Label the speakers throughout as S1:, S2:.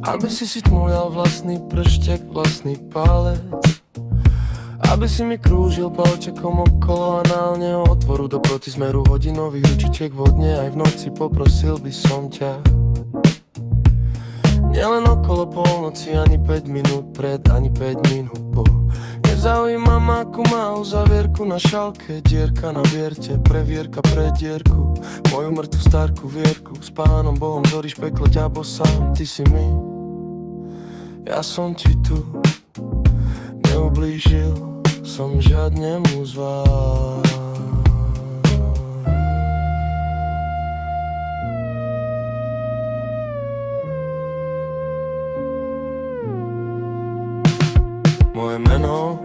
S1: Aby si tmúľal vlastný prštek, vlastný palec. Aby si mi krúžil palčekom okolo análneho otvoru do protismeru hodinových ručičiek vodne. Aj v noci poprosil by som ťa. Nielen okolo polnoci, ani 5 minút pred, ani 5 minút po. Nezaujíma ma, akú má uzavierku na šalke. Dierka na vierte, previerka pre dierku. Moju mŕtvu starku vierku. S Pánom Bohom zoríš peklo, ďabo sám. Ty si mi, ja som ti tu neublížil som žiadnemu z vás. Moje meno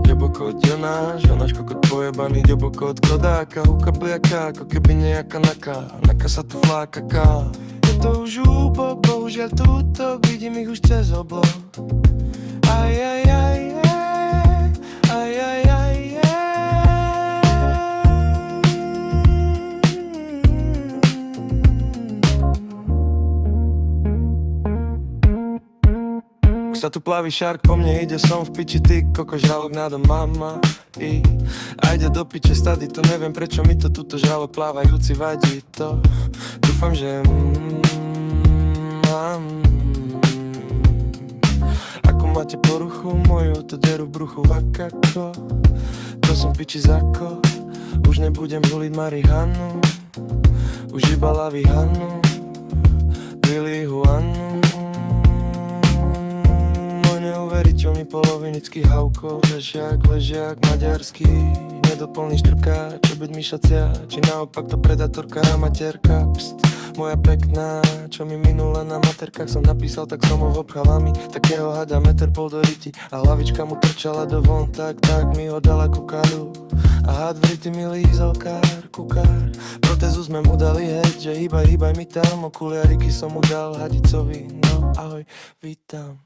S1: Ďobokot Jonáš, Jonáš kokot pojebaný, ďobokot kodáka. Huka bliaka, ako keby nejaká naka sa tu flákaká. Je to už úbok, bohužiaľ túto vidím ich už cez oblok. Aj, aj, aj, aj, aj, aj, Už sa tu plaví šark, po mne ide, som v piči, ty koko žralok nádom mama. A ide do piče stady, to neviem prečo mi to tuto žralok plávajúci vadí to. Dúfam, že ako máte poruchu moju, to deru v bruchu vakako. To som piči zako, už nebudem huliť marihanu. Už iba lavihanu, Billy Juanu. Môj neuveriteľný polovinický havko. Ležiak, maďarský, nedoplný štrka. Čo byť myšacia, či naopak to predatorka a materka. Pst, moja pekná, čo mi minule na materkách som napísal, tak som ho obchávala mi takého hada meter pol do ryti. A hlavička mu trčala do von, tak mi ho dala kukáru. A had v ryti mi lízal kukár. Protézu sme mu dali, hej, že hýbaj mi tam. Okuliariky som mu dal hadicovi, no ahoj, vítam.